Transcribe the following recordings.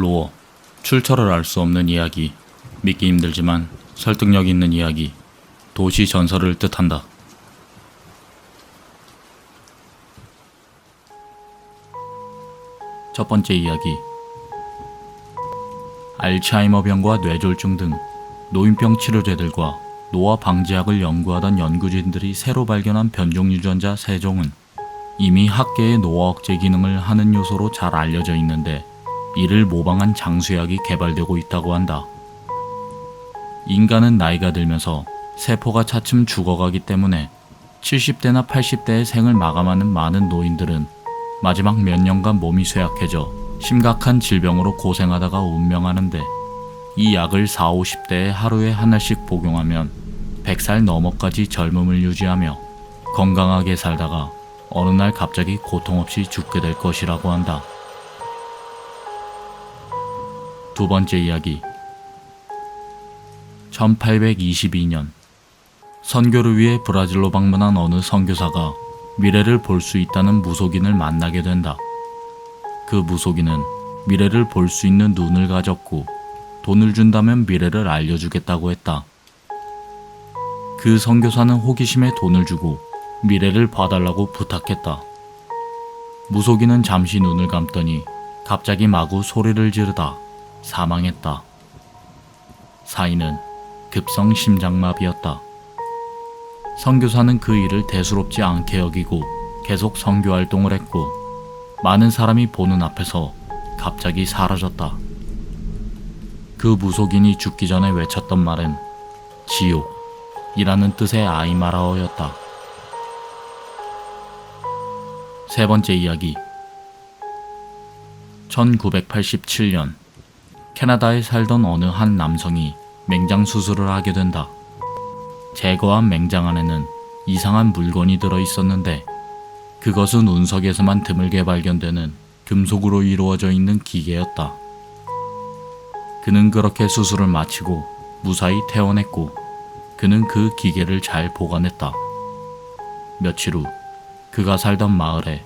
로어, 출처를 알 수 없는 이야기, 믿기 힘들지만 설득력 있는 이야기, 도시 전설을 뜻한다. 첫 번째 이야기. 알츠하이머병과 뇌졸중 등 노인병 치료제들과 노화 방지약을 연구하던 연구진들이 새로 발견한 변종 유전자 3종은 이미 학계의 노화 억제 기능을 하는 요소로 잘 알려져 있는데 이를 모방한 장수약이 개발되고 있다고 한다. 인간은 나이가 들면서 세포가 차츰 죽어가기 때문에 70대나 80대의 생을 마감하는 많은 노인들은 마지막 몇 년간 몸이 쇠약해져 심각한 질병으로 고생하다가 운명하는데 이 약을 40, 50대에 하루에 하나씩 복용하면 100살 넘어까지 젊음을 유지하며 건강하게 살다가 어느 날 갑자기 고통 없이 죽게 될 것이라고 한다. 두 번째 이야기. 1822년 선교를 위해 브라질로 방문한 어느 선교사가 미래를 볼 수 있다는 무속인을 만나게 된다. 그 무속인은 미래를 볼 수 있는 눈을 가졌고 돈을 준다면 미래를 알려주겠다고 했다. 그 선교사는 호기심에 돈을 주고 미래를 봐달라고 부탁했다. 무속인은 잠시 눈을 감더니 갑자기 마구 소리를 지르다 사망했다. 사인은 급성 심장마비였다. 선교사는 그 일을 대수롭지 않게 여기고 계속 선교 활동을 했고 많은 사람이 보는 앞에서 갑자기 사라졌다. 그 무속인이 죽기 전에 외쳤던 말은 지옥이라는 뜻의 아이마라어였다. 세 번째 이야기. 1987년 캐나다에 살던 어느 한 남성이 맹장 수술을 하게 된다. 제거한 맹장 안에는 이상한 물건이 들어 있었는데 그것은 운석에서만 드물게 발견되는 금속으로 이루어져 있는 기계였다. 그는 그렇게 수술을 마치고 무사히 퇴원했고 그는 그 기계를 잘 보관했다. 며칠 후 그가 살던 마을에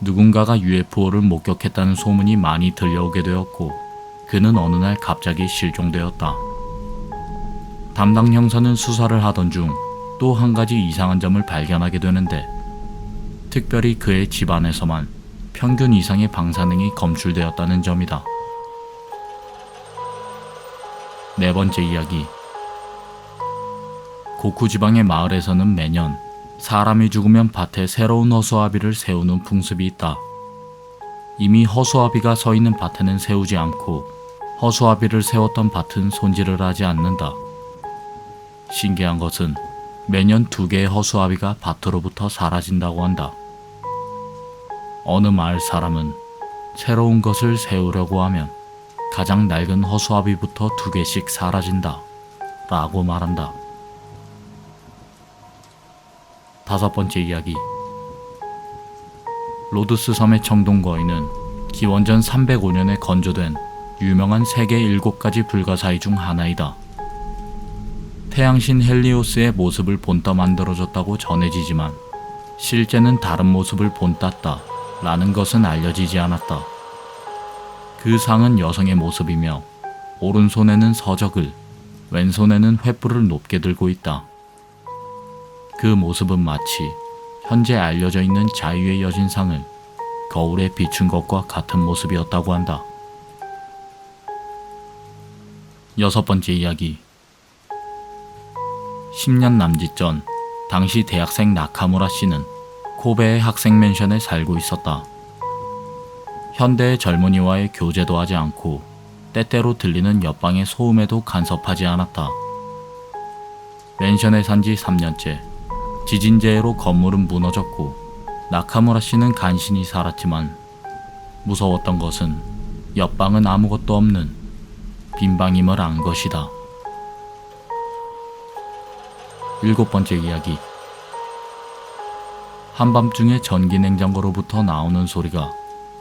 누군가가 UFO를 목격했다는 소문이 많이 들려오게 되었고 그는 어느 날 갑자기 실종되었다. 담당 형사는 수사를 하던 중 또 한 가지 이상한 점을 발견하게 되는데 특별히 그의 집안에서만 평균 이상의 방사능이 검출되었다는 점이다. 네 번째 이야기. 고쿠 지방의 마을에서는 매년 사람이 죽으면 밭에 새로운 허수아비를 세우는 풍습이 있다. 이미 허수아비가 서 있는 밭에는 세우지 않고 허수아비를 세웠던 밭은 손질을 하지 않는다. 신기한 것은 매년 2개의 허수아비가 밭으로부터 사라진다고 한다. 어느 마을 사람은 새로운 것을 세우려고 하면 가장 낡은 허수아비부터 2개씩 사라진다 라고 말한다. 다섯 번째 이야기. 로드스 섬의 청동거인은 기원전 305년에 건조된 유명한 세계 7가지 불가사의 중 하나이다. 태양신 헬리오스의 모습을 본따 만들어졌다고 전해지지만 실제는 다른 모습을 본땄다 라는 것은 알려지지 않았다. 그 상은 여성의 모습이며 오른손에는 서적을, 왼손에는 횃불을 높게 들고 있다. 그 모습은 마치 현재 알려져 있는 자유의 여신상을 거울에 비춘 것과 같은 모습이었다고 한다. 여섯 번째 이야기. 10년 남짓 전 당시 대학생 나카무라 씨는 코베의 학생 맨션에 살고 있었다. 현대의 젊은이와의 교제도 하지 않고 때때로 들리는 옆방의 소음에도 간섭하지 않았다. 맨션에 산 지 3년째 지진재해로 건물은 무너졌고 나카무라 씨는 간신히 살았지만 무서웠던 것은 옆방은 아무것도 없는 빈방임을 안 것이다. 일곱 번째 이야기. 한밤중에 전기냉장고로부터 나오는 소리가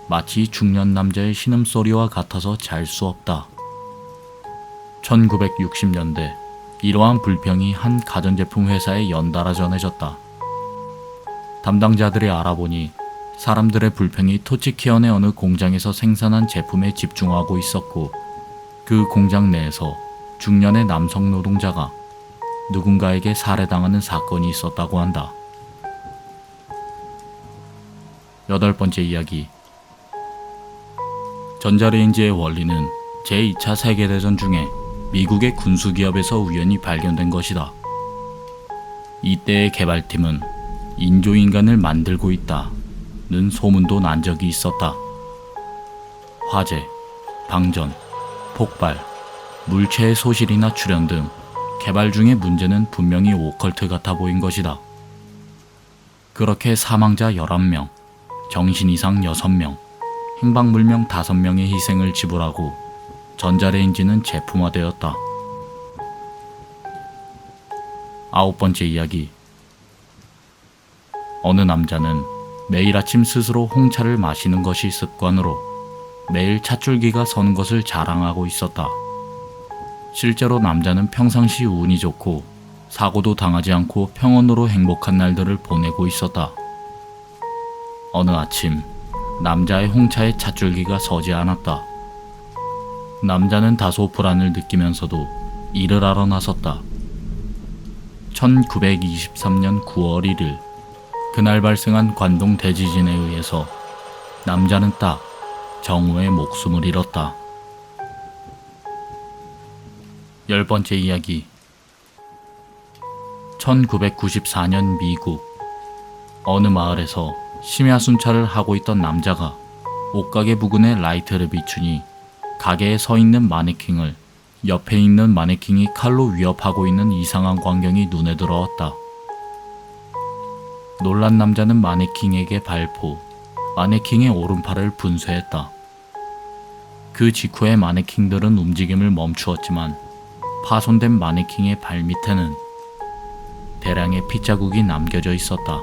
마치 중년 남자의 신음소리와 같아서 잘 수 없다. 1960년대 이러한 불평이 한 가전제품 회사에 연달아 전해졌다. 담당자들이 알아보니 사람들의 불평이 토치키현의 어느 공장에서 생산한 제품에 집중하고 있었고, 그 공장 내에서 중년의 남성 노동자가 누군가에게 살해당하는 사건이 있었다고 한다. 8번째 이야기. 전자레인지의 원리는 제2차 세계대전 중에 미국의 군수기업에서 우연히 발견된 것이다. 이때의 개발팀은 인조인간을 만들고 있다는 소문도 난 적이 있었다. 화재, 방전, 폭발, 물체의 소실이나 출현 등 개발 중의 문제는 분명히 오컬트 같아 보인 것이다. 그렇게 사망자 11명, 정신 이상 6명, 행방불명 5명의 희생을 지불하고 전자레인지는 제품화되었다. 9번째 이야기. 어느 남자는 매일 아침 스스로 홍차를 마시는 것이 습관으로 매일 찻줄기가 서는 것을 자랑하고 있었다. 실제로 남자는 평상시 운이 좋고 사고도 당하지 않고 평온으로 행복한 날들을 보내고 있었다. 어느 아침 남자의 홍차에 찻줄기가 서지 않았다. 남자는 다소 불안을 느끼면서도 일을 하러 나섰다. 1923년 9월 1일 그날 발생한 관동 대지진에 의해서 남자는 딱 정오에 목숨을 잃었다. 10번째 이야기. 1994년 미국 어느 마을에서 심야순찰을 하고 있던 남자가 옷가게 부근에 라이트를 비추니 가게에 서 있는 마네킹을 옆에 있는 마네킹이 칼로 위협하고 있는 이상한 광경이 눈에 들어왔다. 놀란 남자는 마네킹에게 발포, 마네킹의 오른팔을 분쇄했다. 그 직후에 마네킹들은 움직임을 멈추었지만 파손된 마네킹의 발밑에는 대량의 핏자국이 남겨져 있었다.